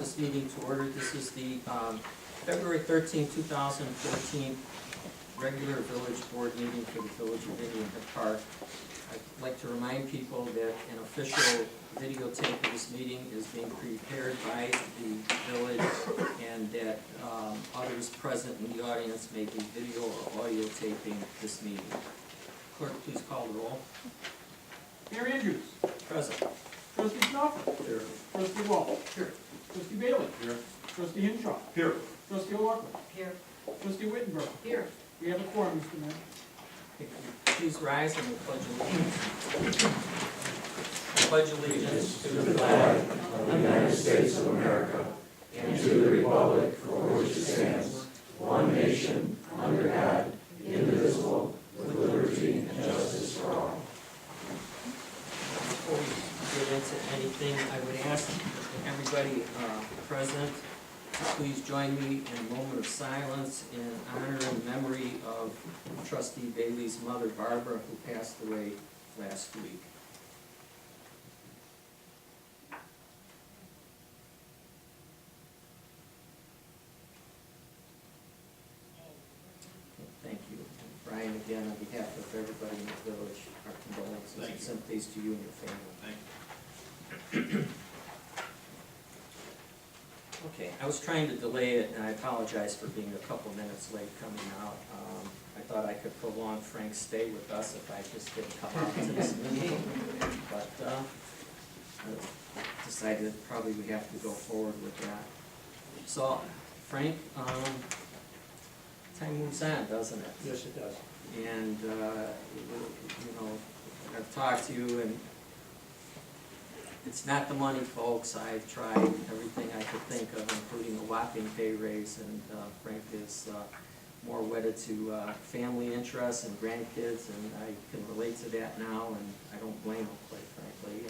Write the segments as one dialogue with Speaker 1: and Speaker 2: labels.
Speaker 1: this meeting to order. This is the February 13, 2014 regular village board meeting for the Village of Indian Head Park. I'd like to remind people that an official videotape of this meeting is being prepared by the village, and that others present in the audience may be video or audio taping this meeting. Clerk, please call the roll.
Speaker 2: Mayor Andrews.
Speaker 1: Present.
Speaker 2: Trustee Snuffle.
Speaker 1: Here.
Speaker 2: Trustee Wall.
Speaker 1: Here.
Speaker 2: Trustee Bailey.
Speaker 1: Here.
Speaker 2: Trustee Hinshaw.
Speaker 1: Here.
Speaker 2: Trustee O'Loughlin.
Speaker 3: Here.
Speaker 2: Trustee Wittenberg.
Speaker 3: Here.
Speaker 2: We have a quorum, Mr. Mayor.
Speaker 1: Please rise and we pledge allegiance. Pledge allegiance to the flag
Speaker 4: of the United States of America and to the republic for which it stands, one nation, under God, indivisible, with liberty and justice for all.
Speaker 1: Before we get into anything, I would ask everybody present to please join me in a moment of silence in honor and memory of Trustee Bailey's mother, Barbara, who passed away last week. Thank you. Brian, again, on behalf of everybody in the village, our condolences and sympathies to you and your family.
Speaker 5: Thank you.
Speaker 1: Okay, I was trying to delay it, and I apologize for being a couple minutes late coming out. I thought I could prolong Frank's stay with us if I just didn't come out to this meeting, but I decided probably we have to go forward with that. So, Frank, time moves on, doesn't it?
Speaker 2: Yes, it does.
Speaker 1: And, you know, I've talked to you, and it's not the money, folks. I've tried everything I could think of, including a whopping pay raise, and Frank is more wedded to family interests and grandkids, and I can relate to that now, and I don't blame him, quite frankly.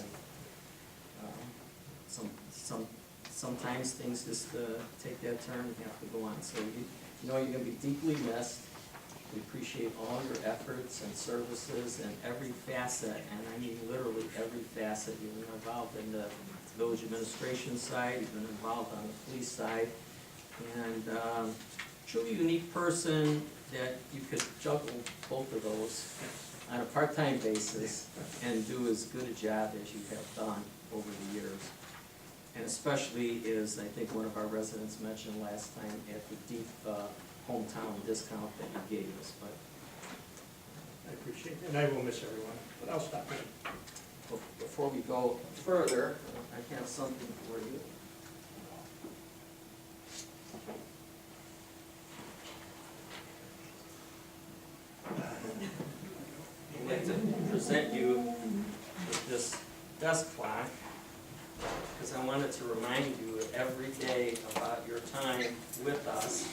Speaker 1: And sometimes things just take that turn and have to go on. So you know you're going to be deeply missed. We appreciate all your efforts and services and every facet, and I mean literally every facet. You've been involved in the village administration side, you've been involved on the police side, and truly unique person that you could juggle both of those on a part-time basis and do as good a job as you have done over the years. And especially is, I think one of our residents mentioned last time, at the deep hometown discount that you gave us. But
Speaker 2: I appreciate it, and I will miss everyone, but I'll stop there.
Speaker 1: before we go further, I have something for you. I'd like to present you with this desk clock, because I wanted to remind you every day about your time with us.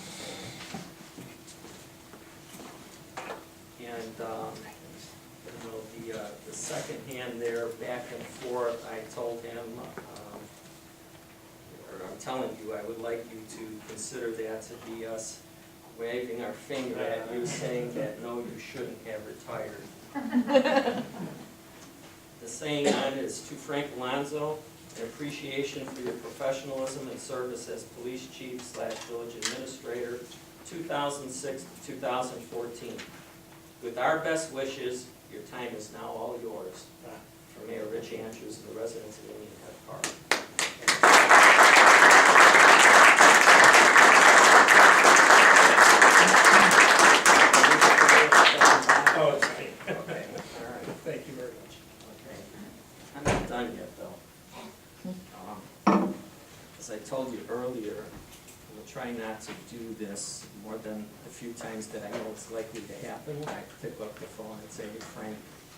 Speaker 1: And you know, the second hand there, back and forth, I told him, or I'm telling you, I would like you to consider that to be us waving our finger at you, saying that no, you shouldn't have retired. The saying on it is, to Frank Alonzo, an appreciation for your professionalism and service as police chief / village administrator, 2006 to 2014. With our best wishes, your time is now all yours. From Mayor Rich Andrews and the residents of Indian Head Park.
Speaker 2: Oh, it's fine.
Speaker 1: Okay, all right.
Speaker 2: Thank you very much.
Speaker 1: Okay. I'm not done yet, though. As I told you earlier, we'll try not to do this more than a few times that I know it's likely to happen. I pick up the phone and say, hey, Frank,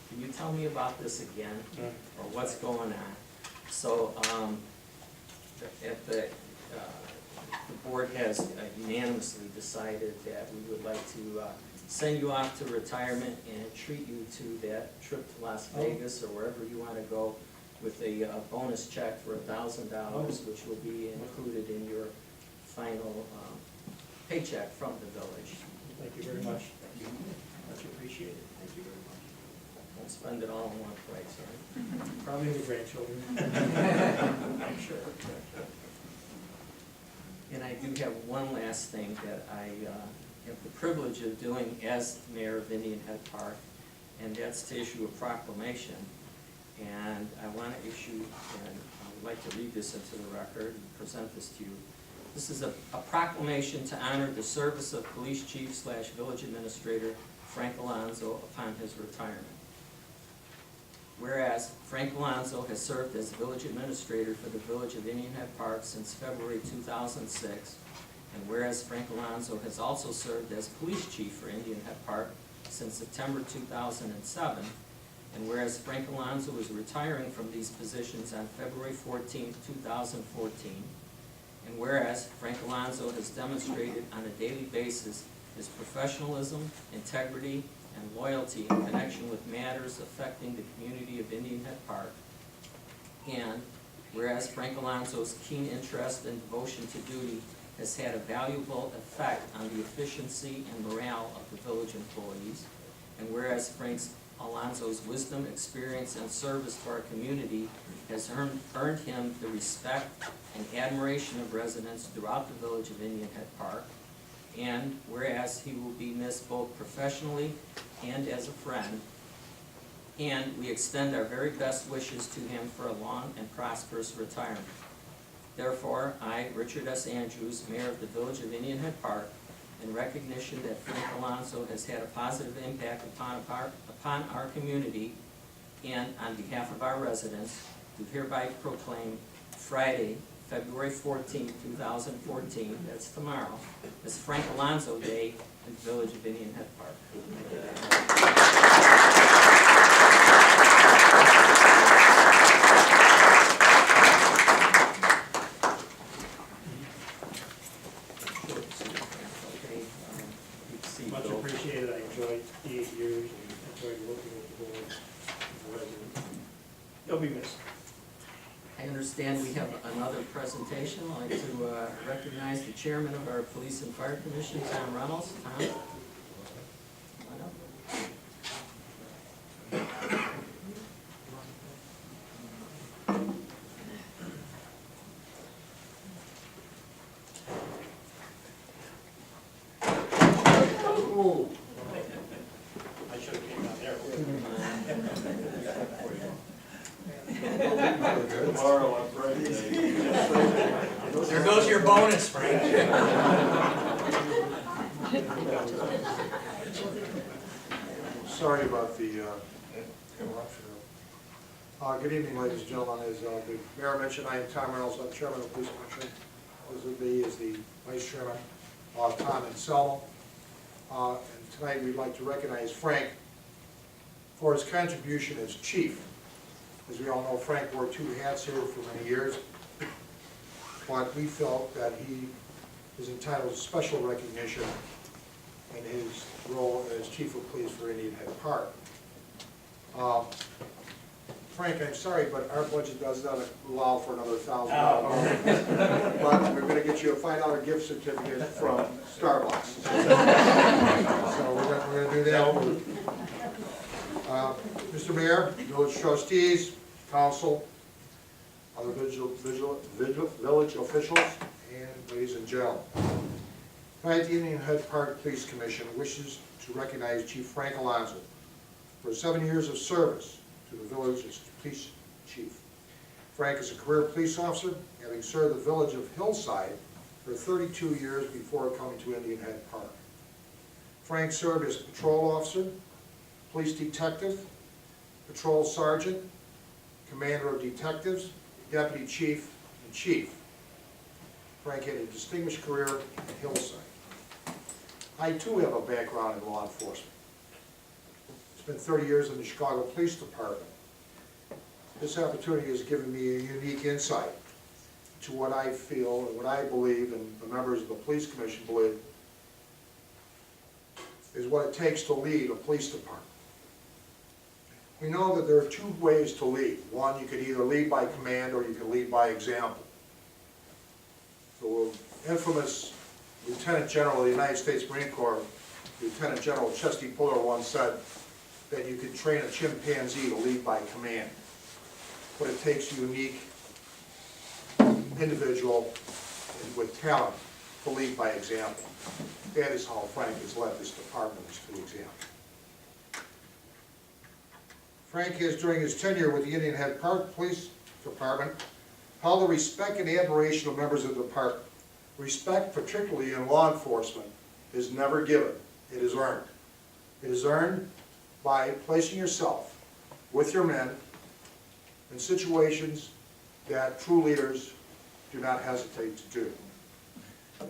Speaker 1: can you tell me about this again? Or what's going on? So at the board has unanimously decided that we would like to send you off to retirement and treat you to that trip to Las Vegas or wherever you want to go with a bonus check for $1,000, which will be included in your final paycheck from the village.
Speaker 2: Thank you very much. Thank you. Much appreciated. Thank you very much.
Speaker 1: Won't spend it all in one place, right?
Speaker 2: Probably the grandchildren.
Speaker 1: I'm sure. And I do have one last thing that I have the privilege of doing as mayor of Indian Head Park, and that's to issue a proclamation. And I want to issue, and I would like to read this into the record and present this to you. This is a proclamation to honor the service of Police Chief / Village Administrator Frank Alonso upon his retirement. Whereas Frank Alonso has served as Village Administrator for the Village of Indian Head Park since February 2006, and whereas Frank Alonso has also served as Police Chief for Indian Head Park since September 2007, and whereas Frank Alonso is retiring from these positions on February 14, 2014, and whereas Frank Alonso has demonstrated on a daily basis his professionalism, integrity, and loyalty in connection with matters affecting the community of Indian Head Park, and whereas Frank Alonso's keen interest and devotion to duty has had a valuable effect on the efficiency and morale of the village employees, and whereas Frank Alonso's wisdom, experience, and service to our community has earned him the respect and admiration of residents throughout the village of Indian Head Park, and whereas he will be missed both professionally and as a friend, and we extend our very best wishes to him for a long and prosperous retirement. Therefore, I, Richard S. Andrews, Mayor of the Village of Indian Head Park, in recognition that Frank Alonso has had a positive impact upon our community and on behalf of our residents, do hereby proclaim Friday, February 14, 2014, that's tomorrow, as Frank Alonso Day in the Village of Indian Head Park.
Speaker 2: Much appreciated. I enjoyed the 8 years and enjoyed working with the board and the residents. You'll be missed.
Speaker 1: I understand we have another presentation. I'd like to recognize the chairman of our Police and Fire Commission, Tom Reynolds. Tom? Come on up.
Speaker 2: I should have came down there.
Speaker 4: Tomorrow on Friday.
Speaker 5: There goes your bonus, Frank.
Speaker 3: Sorry about the interruption. Good evening, ladies and gentlemen. As the mayor mentioned, I am Tom Reynolds. I'm chairman of the police commission. With me is the vice chairman, Tom Anselmo. And tonight we'd like to recognize Frank for his contribution as chief. As we all know, Frank wore 2 hats here for many years, but we felt that he is entitled to special recognition in his role as chief of police for Indian Head Park. Frank, I'm sorry, but our budget does not allow for another $1,000. But we're going to get you a $5 gift certificate from Starbucks. So we're going to do that. Mr. Mayor, village trustees, council, other village officials, and ladies and gentlemen. Tonight, the Indian Head Park Police Commission wishes to recognize Chief Frank Alonso for 7 years of service to the village as police chief. Frank is a career police officer, having served the village of Hillside for 32 years before coming to Indian Head Park. Frank served as a patrol officer, police detective, patrol sergeant, commander of detectives, deputy chief, and chief. Frank had a distinguished career at Hillside. I too have a background in law enforcement. Spent 30 years in the Chicago Police Department. This opportunity has given me a unique insight to what I feel and what I believe, and the members of the Police Commission believe, is what it takes to lead a police department. We know that there are 2 ways to lead. One, you can either lead by command or you can lead by example. The infamous Lieutenant General of the United States Marine Corps, Lieutenant General Chesty Puller, once said that you can train a chimpanzee to lead by command, but it takes a unique individual with talent to lead by example. That is how Frank has led this department, is through example. Frank has, during his tenure with the Indian Head Park Police Department, held the respect and admiration of members of the department. Respect, particularly in law enforcement, is never given, it is earned. It is earned by placing yourself with your men in situations that true leaders do not hesitate to do.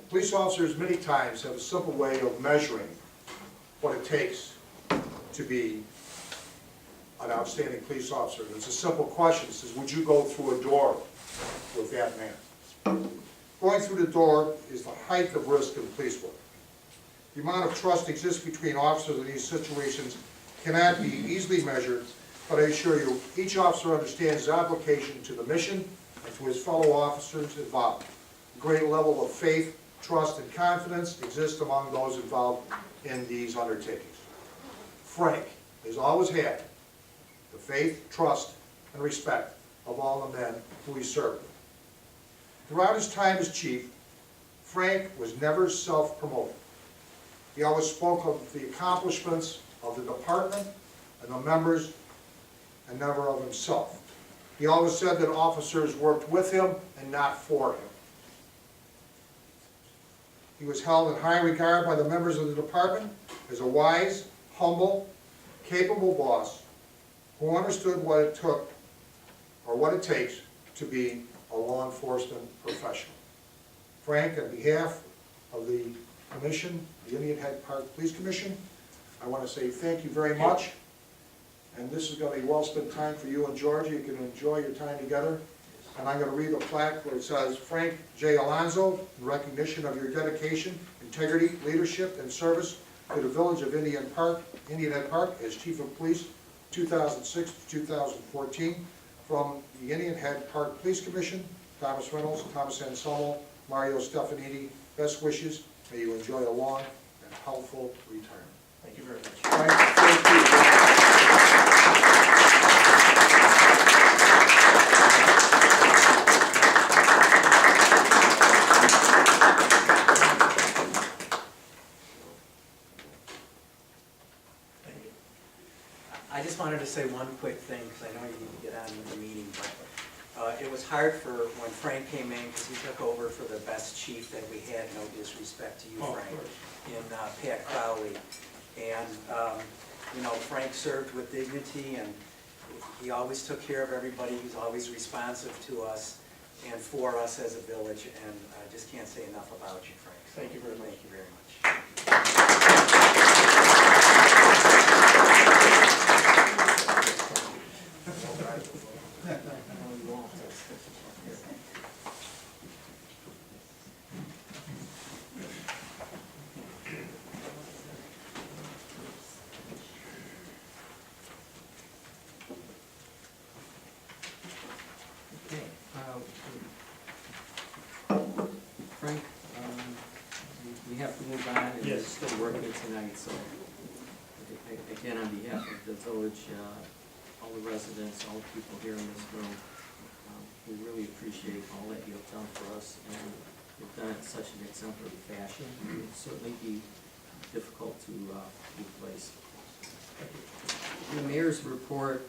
Speaker 3: Police officers many times have a simple way of measuring what it takes to be an outstanding police officer. It's a simple question. It says, would you go through a door with that man? Going through the door is the height of risk in police work. The amount of trust exists between officers in these situations cannot be easily measured, but I assure you, each officer understands his obligation to the mission and to his fellow officers involved. A great level of faith, trust, and confidence exists among those involved in these undertakings. Frank has always had the faith, trust, and respect of all the men who he served with. Throughout his time as chief, Frank was never self-promoted. He always spoke of the accomplishments of the department and the members, and never of himself. He always said that officers worked with him and not for him. He was held in high regard by the members of the department as a wise, humble, capable boss who understood what it took, or what it takes, to be a law enforcement professional. Frank, on behalf of the Commission, the Indian Head Park Police Commission, I want to say thank you very much. And this is going to be well spent time for you and Georgia. You can enjoy your time together. And I'm going to read the plaque where it says, Frank J. Alonzo, in recognition of your dedication, integrity, leadership, and service to the village of Indian Head Park as Chief of Police, 2006 to 2014, from the Indian Head Park Police Commission, Thomas Reynolds, Thomas Anselmo, Mario Stefanini. Best wishes. May you enjoy a long and healthful retirement.
Speaker 5: Thank you very much.
Speaker 3: Frank, thank you.
Speaker 5: I just wanted to say one quick thing, because I know you need to get on with the meeting, but it was hard for when Frank came in, because he took over for the best chief that we had, no disrespect to you, Frank, in Pat Crowley. And, you know, Frank served with dignity, and he always took care of everybody. He was always responsive to us and for us as a village, and I just can't say enough about you, Frank. So
Speaker 2: Thank you very much.
Speaker 5: Thank you very much.
Speaker 1: Okay, Frank, we have to move on, and we're
Speaker 2: Yes.
Speaker 1: still working tonight, so again, on behalf of the village, all the residents, all the people here in this room, we really appreciate all that you have done for us, and you've done it in such an exemplary fashion. It would certainly be difficult to replace. The mayor's report,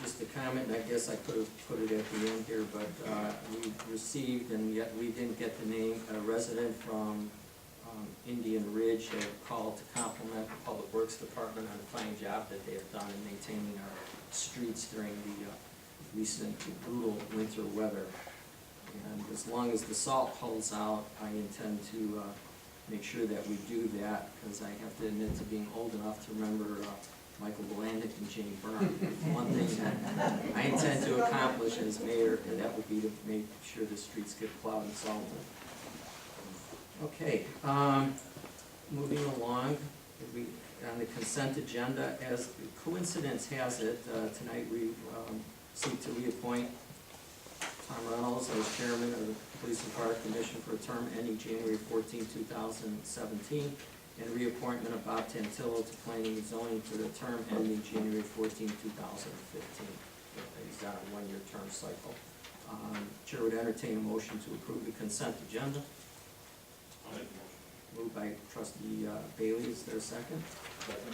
Speaker 1: just a comment, and I guess I could have put it at the end here, but we received, and yet we didn't get the name, a resident from Indian Ridge had called to compliment the Public Works Department on the fine job that they have done in maintaining our streets during the recent brutal winter weather. And as long as the salt holds out, I intend to make sure that we do that, because I have to admit to being old enough to remember Michael Bolandic and Jane Byrne. One thing that I intend to accomplish as mayor, and that would be to make sure the streets get plowed and salted. Okay, moving along, on the consent agenda, as coincidence has it, tonight we seek to reappoint Tom Reynolds as chairman of the Police and Fire Commission for a term ending January 14, 2017, and reappointment of Bob Tantillo to Planning and Zoning for the term ending January 14, 2015. He's on a one-year term cycle. Chair would entertain a motion to approve the consent agenda.
Speaker 4: I'll make the
Speaker 1: Moved by trustee Bailey, is there a second?
Speaker 4: motion.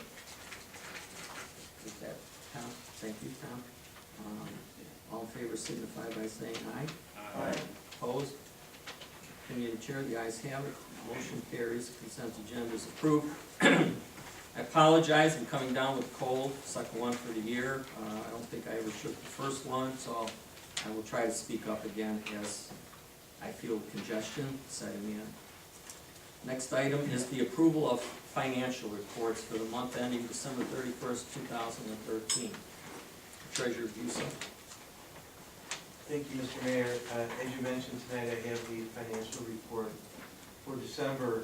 Speaker 1: Is that Tom? Thank you, Tom. All in favor signify by saying aye.
Speaker 4: Aye.
Speaker 1: Opposed? Opinion of the chair, the ayes have it. Motion carries, consent agenda is approved. I apologize, I'm coming down with a cold, second one for the year. I don't think I ever shook the first one, so I will try to speak up again as I feel congestion setting in. Next item is the approval of financial reports for the month ending December 31st, 2013. Treasurer Busa.
Speaker 6: Thank you, Mr. Mayor. As you mentioned tonight, I have the financial report for December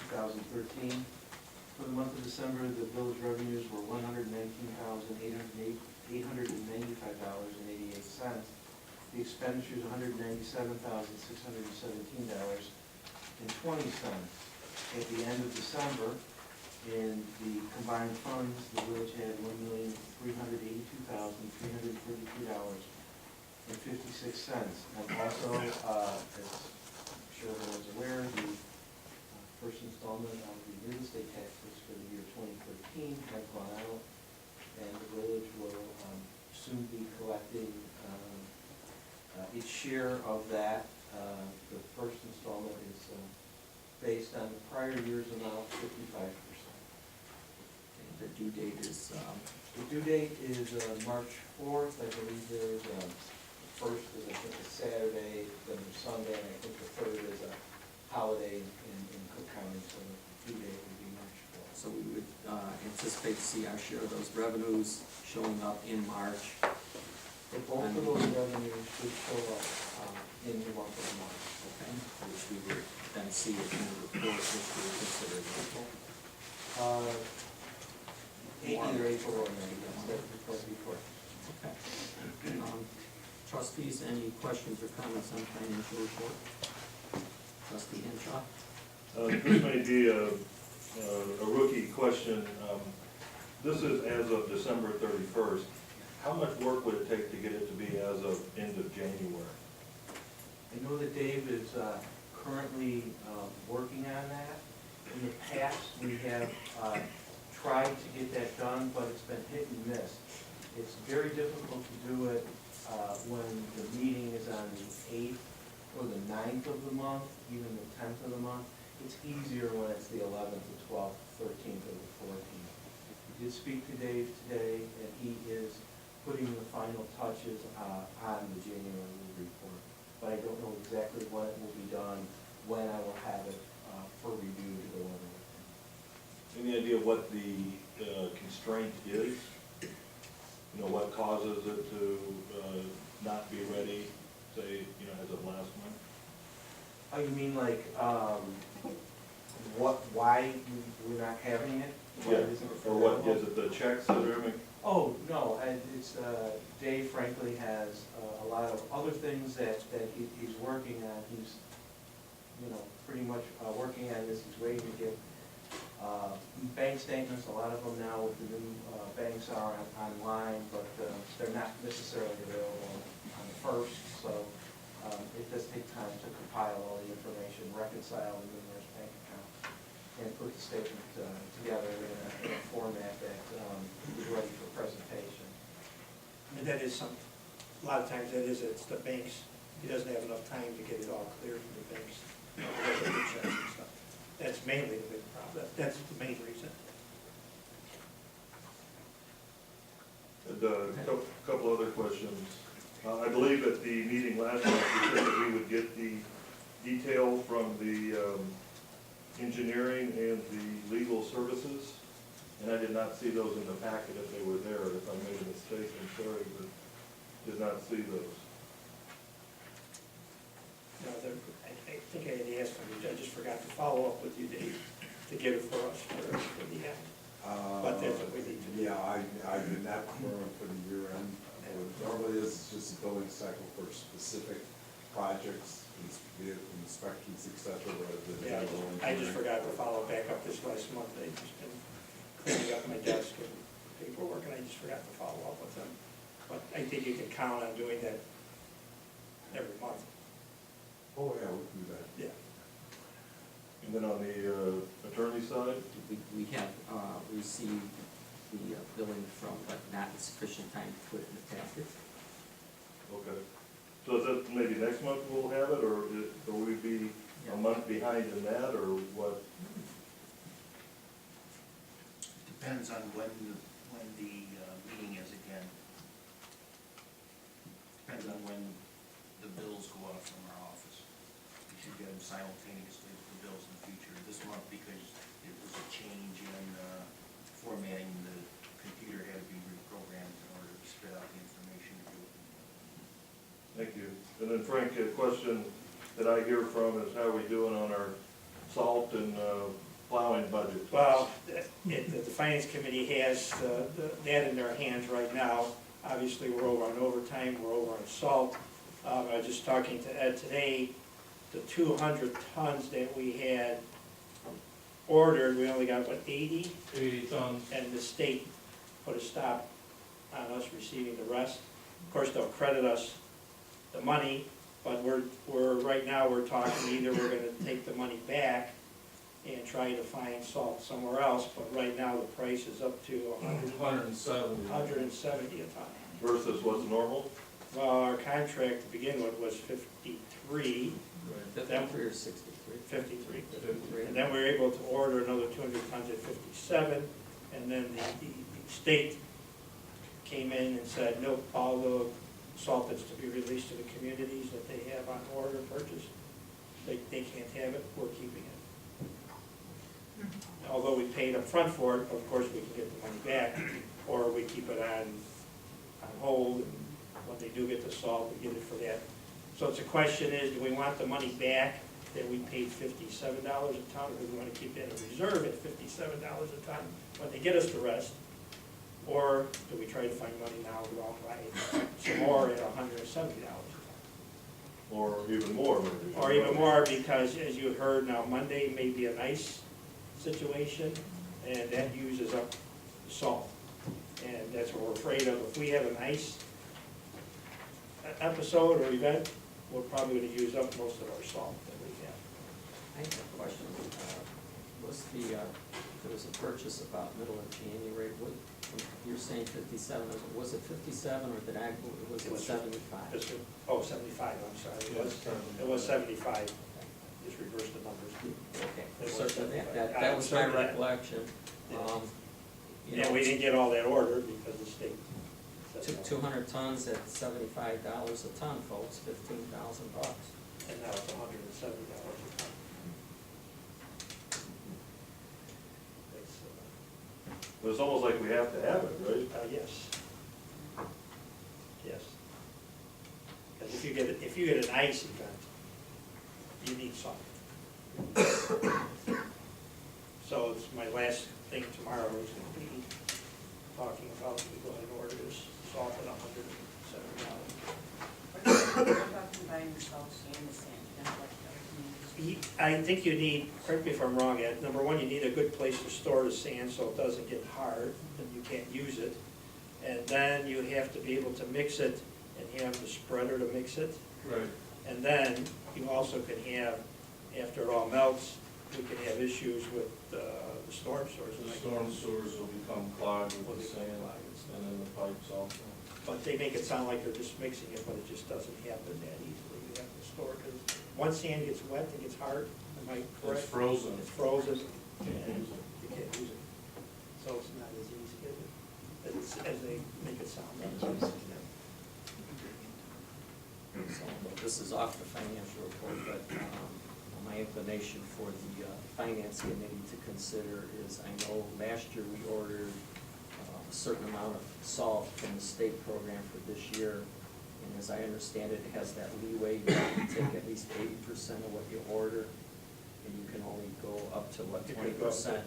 Speaker 6: 2013. For the month of December, the village revenues were $119,895.88. The expenditures, $197,617.20. At the end of December, in the combined funds, the village had $1,382,333.56. And also, as I'm sure everyone's aware, the first installment of the real estate taxes for the year 2013 have gone out, and the village will soon be collecting its share of that. The first installment is based on the prior year's amount, 55%.
Speaker 1: The due date is,
Speaker 6: The due date is March 4th. I believe there's the first is, I think, a Saturday, then there's Sunday, and I think the third is a holiday in Cook County, so the due date would be March 4th.
Speaker 1: so we would anticipate to see our share of those revenues showing up in March.
Speaker 6: But both of those revenues should show up in the month of March.
Speaker 1: Okay, which we would then see it in the report, which we would consider April.
Speaker 6: Either April or May, that's the report before.
Speaker 1: Okay. Trustees, any questions or comments on financial report? Trustee Henshaw?
Speaker 7: This may be a rookie question. This is as of December 31st. How much work would it take to get it to be as of end of January?
Speaker 6: I know that Dave is currently working on that. In the past, we have tried to get that done, but it's been hit and miss. It's very difficult to do it when the meeting is on the 8th or the 9th of the month, even the 10th of the month. It's easier when it's the 11th, the 12th, 13th, or the 14th. We did speak to Dave today, and he is putting the final touches on the January report. But I don't know exactly when it will be done, when I will have it for review to go over with him.
Speaker 7: Any idea what the constraint is? You know, what causes it to not be ready, say, as of last month?
Speaker 6: Oh, you mean like, why we're not having it? Why it isn't
Speaker 7: Or what,
Speaker 6: available?
Speaker 7: is it the checks that are,
Speaker 6: Oh, no, and it's, Dave frankly has a lot of other things that he's working on. He's, pretty much working on this. He's waiting to get bank statements. A lot of them now with the new banks are online, but they're not necessarily available on the first. So it does take time to compile all the information, reconcile the numerous bank accounts, and put the statement together in a format that is ready for presentation.
Speaker 2: And that is a lot of times it's the banks, he doesn't have enough time to get it all clear from the banks, the checks and stuff. That's mainly the big problem, that's the main reason.
Speaker 7: and a couple other questions. I believe at the meeting last month, we said that we would get the detail from the engineering and the legal services, and I did not see those in the packet if they were there. If I made a mistake, I'm sorry, but did not see those.
Speaker 2: No, I think I had asked him, I just forgot to follow up with you, Dave, to get it for us for the end. But that's what we need to do.
Speaker 8: Yeah, I did not confirm for the year end. Normally it's just a billing cycle for specific projects, inspections, et cetera, rather than
Speaker 2: Yeah,
Speaker 8: general
Speaker 2: I just
Speaker 8: engineering.
Speaker 2: forgot to follow back up this last month, I've just been cleaning up my desk and paperwork, and I just forgot to follow up with them. But I think you can count on doing that every month.
Speaker 8: Oh, yeah, we can do that.
Speaker 2: Yeah.
Speaker 7: And then on the attorney side,
Speaker 1: We have received the billing from, but not sufficient time to put it in the packet.
Speaker 7: okay. So is that maybe next month we'll have it, or will we be a month behind in that, or what?
Speaker 9: Depends on when the meeting is again. Depends on when the bills go out from our office. We should get them simultaneously with the bills in the future. This month, because it was a change in formatting, the computer had to be reprogrammed in order to spit out the information to do it.
Speaker 7: Thank you. And then Frank, a question that I hear from is how are we doing on our salt and plowing budget?
Speaker 2: Well, the finance committee has that in their hands right now. Obviously, we're over on overtime, we're over on salt. I was just talking to Ed today, the 200 tons that we had ordered, we only got, what, 80?
Speaker 6: 80 tons.
Speaker 2: And the state put a stop on us receiving the rest. Of course, they'll credit us the money, but right now, we're talking either we're gonna take the money back and try to find salt somewhere else, but right now, the price is up to
Speaker 6: 170.
Speaker 2: 170 a ton.
Speaker 7: Versus what's normal?
Speaker 2: Well, our contract to begin with was 53,
Speaker 1: 53 or 63?
Speaker 2: 53.
Speaker 1: 53.
Speaker 2: And then we were able to order another 200 tons at 57, and then the state came in and said, nope, all the salt that's to be released to the communities that they have on order purchase, they can't have it, we're keeping it. Although we paid up front for it, of course, we can get the money back, or we keep it on hold, and when they do get the salt, we get it for that. So it's a question is, do we want the money back that we paid $57 a ton, or do we want to keep that in reserve at $57 a ton when they get us the rest? Or do we try to find money now to go buy some more at $170 a ton?
Speaker 7: Or even more, maybe?
Speaker 2: Or even more, because as you heard, now Monday may be an ice situation, and that uses up salt. And that's what we're afraid of. If we have an ice episode or event, we're probably gonna use up most of our salt that we have.
Speaker 1: I have a question. There was a purchase about middle of January, you're saying 57, was it 57 or did was it 75?
Speaker 2: Oh, 75, I'm sorry, it was 75, just reverse the numbers.
Speaker 1: Okay,
Speaker 2: It was
Speaker 1: so
Speaker 2: 75.
Speaker 1: that was my
Speaker 2: I'm sorry.
Speaker 1: recollection.
Speaker 2: Yeah.
Speaker 1: You
Speaker 2: Yeah,
Speaker 1: know,
Speaker 2: we didn't get all that ordered because the state said no.
Speaker 1: 200 tons at $75 a ton, folks, $15,000.
Speaker 2: And now it's $170 a ton.
Speaker 7: But it's almost like we have to have it, right?
Speaker 2: Yes. Yes. Because if you get an ice event, you need something. So it's my last thing tomorrow is going to be talking about, we go ahead and order this salt at $170.
Speaker 10: What about combining the salt and the sand, kind of like the other communities?
Speaker 2: I think you need, correct me if I'm wrong, Ed, number one, you need a good place to store the sand so it doesn't get hard and you can't use it. And then you have to be able to mix it and have the spreader to mix it.
Speaker 6: Right.
Speaker 2: And then you also can have, after it all melts, we can have issues with the storm sewers.
Speaker 6: The storm sewers will become clogged with the sand, and then the pipes also.
Speaker 2: But they make it sound like they're just mixing it, but it just doesn't happen that easily. You have to store it, because once sand gets wet, it gets hard, am I correct?
Speaker 6: It's frozen.
Speaker 2: It's frozen,
Speaker 6: Can't
Speaker 2: and
Speaker 6: use it.
Speaker 2: you can't use it. So it's not as easy as they make it sound.
Speaker 1: So this is off the financial report, but my inclination for the finance committee to consider is, I know last year we ordered a certain amount of salt from the state program for this year. And as I understand it, it has that leeway, you can take at least 80% of what you order, and you can only go up to, what, 20%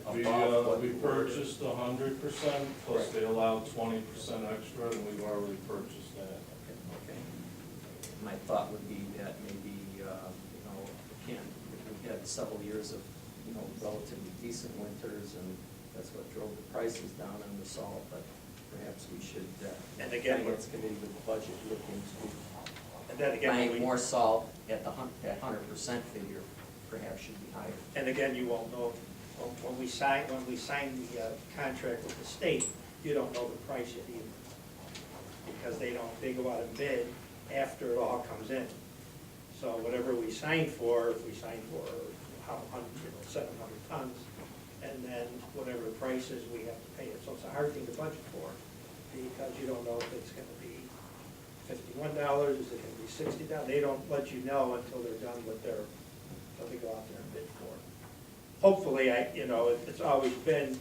Speaker 1: above what
Speaker 6: We
Speaker 1: you order.
Speaker 6: purchased 100%, plus they allowed 20% extra, and we've already purchased that.
Speaker 1: Okay. My thought would be that maybe, again, we had several years of, relatively decent winters, and that's what drove the prices down on the salt, but perhaps we should,
Speaker 2: And again,
Speaker 1: finance committee with the budget look into.
Speaker 2: And then again, when
Speaker 1: buying
Speaker 2: we-
Speaker 1: more salt at the that 100% figure perhaps should be higher.
Speaker 2: And again, you won't know, when we sign the contract with the state, you don't know the price yet either. Because they go out and bid after it all comes in. So whatever we sign for, if we sign for 700 tons, and then whatever the price is, we have to pay it. So it's a hard thing to budget for, because you don't know if it's gonna be $51, is it gonna be $60? They don't let you know until they're done with what they go out there and bid for. Hopefully, it's always been,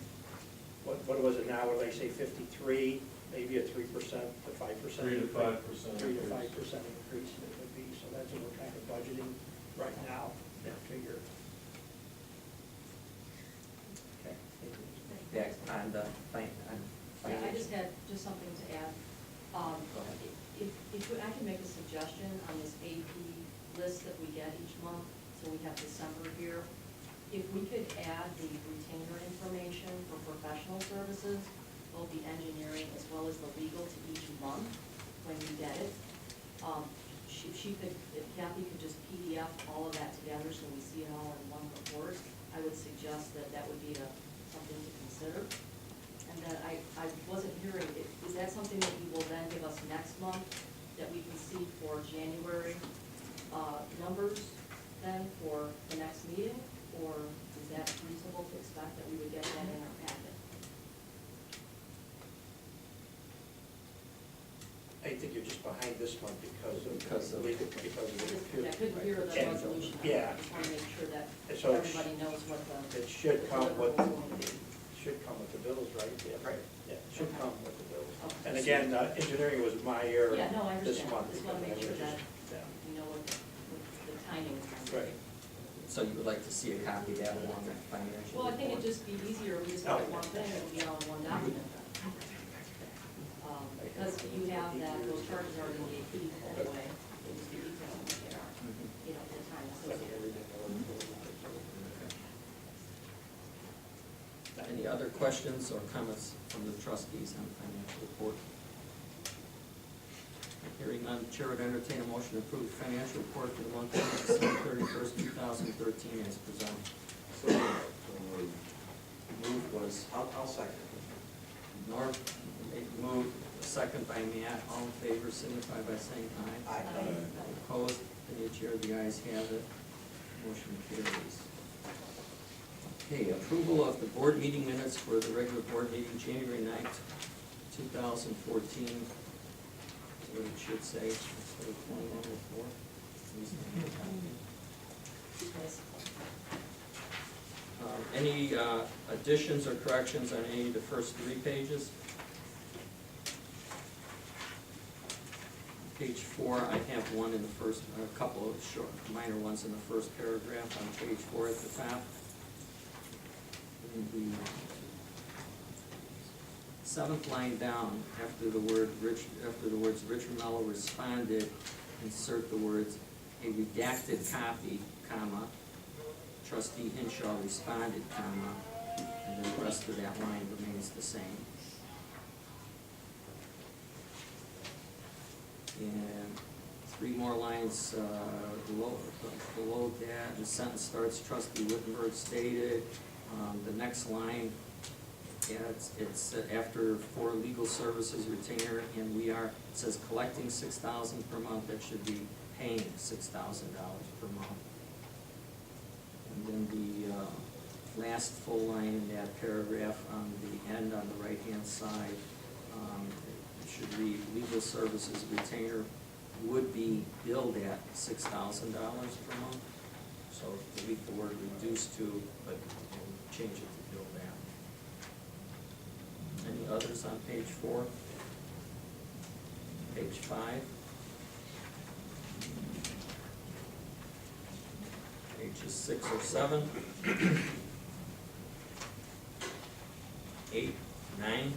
Speaker 2: what was it now, what do they say, 53, maybe a 3% to 5%?
Speaker 6: 3 to 5%.
Speaker 2: 3 to 5% increase it would be, so that's what we're kind of budgeting right now, that figure.
Speaker 1: Okay. Back on the
Speaker 10: Yeah, I
Speaker 1: financial.
Speaker 10: just had something to add.
Speaker 1: Go ahead.
Speaker 10: If I can make a suggestion on this AP list that we get each month, so we have December here, if we could add the retainer information for professional services, both the engineering as well as the legal to each month when you get it. If Kathy could just PDF all of that together so we see it all in one report, I would suggest that would be something to consider. And then I wasn't hearing, is that something that you will then give us next month, that we can see for January numbers then for the next meeting? Or is that reasonable to expect that we would get that in our packet?
Speaker 2: I think you're just behind this month because of.
Speaker 1: Because of-
Speaker 10: I couldn't hear the
Speaker 2: And-
Speaker 10: resolution.
Speaker 2: yeah.
Speaker 10: I just want to make sure that
Speaker 2: So
Speaker 10: everybody knows what the.
Speaker 2: It should come with,
Speaker 10: deliverables will be.
Speaker 2: should come with the bills, right? Yeah.
Speaker 1: Right.
Speaker 2: Yeah, it should come with the bills.
Speaker 10: Okay.
Speaker 2: And again, engineering was my error
Speaker 10: Yeah, no, I
Speaker 2: this
Speaker 10: understand.
Speaker 2: month.
Speaker 10: Just want to make sure that
Speaker 2: Yeah.
Speaker 10: we know what the timing is. on it.
Speaker 2: Right.
Speaker 1: So you would like to see a copy of that along with financial
Speaker 10: Well, I think it'd
Speaker 1: report?
Speaker 10: just be easier if we just got one thing, it would be all in one document then. Because you have that, those charges are in the AP anyway, they just be detailed what they are, the time associated.
Speaker 1: Any other questions or comments from the trustees on the financial report? Hearing none, the chair would entertain a motion to approve the financial report for the month of December 31st, 2013 as presented.
Speaker 8: So moved.
Speaker 1: Moved was
Speaker 5: I'll second.
Speaker 1: Norm, moved, second by Matt, all in favor, signify by saying aye.
Speaker 5: Aye.
Speaker 1: Opposed, the chair, the ayes have it, motion carries. Okay, approval of the board meeting minutes for the regular board meeting, January 9th, 2014. That's what it should say, instead of 2104.
Speaker 10: Yes.
Speaker 1: Any additions or corrections on any of the first 3 pages? Page 4, I have one in the first, a couple of short, minor ones in the first paragraph on page 4 at the top. In the 7th line down, after the words Richard Mello responded, insert the words, a redacted copy, comma, trustee Hinshaw responded, comma, and then the rest of that line remains the same. And 3 more lines below that, the sentence starts, trustee Wittenberg stated. The next line, it's after for legal services retainer, and we are, it says collecting $6,000 per month, that should be paying $6,000 per month. And then the last full line in that paragraph on the end on the right-hand side, it should read, legal services retainer would be billed at $6,000 per month. So delete the word reduced to, but we'll change it to billed at. Any others on page 4? Page 5? Pages 6 or 7? 8, 9,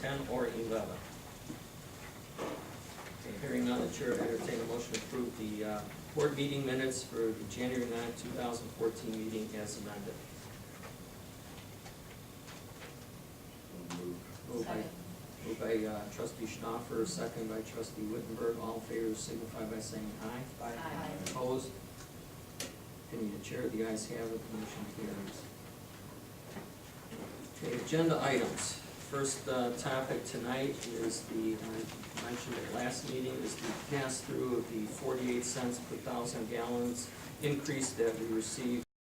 Speaker 1: 10, or 11? Okay, hearing none, the chair would entertain a motion to approve the board meeting minutes for the January 9, 2014 meeting as amended.
Speaker 8: So moved.
Speaker 1: Moved by
Speaker 10: Second.
Speaker 1: Moved by trustee Schnaffer, second by trustee Wittenberg. All in favor signify by saying aye.
Speaker 10: Aye.
Speaker 1: Opposed? Any the chair, the ayes have it, the motion carries. Okay, agenda items. First topic tonight is the, I mentioned at last meeting, is the pass-through of the 48 cents per 1,000 gallons increase that we received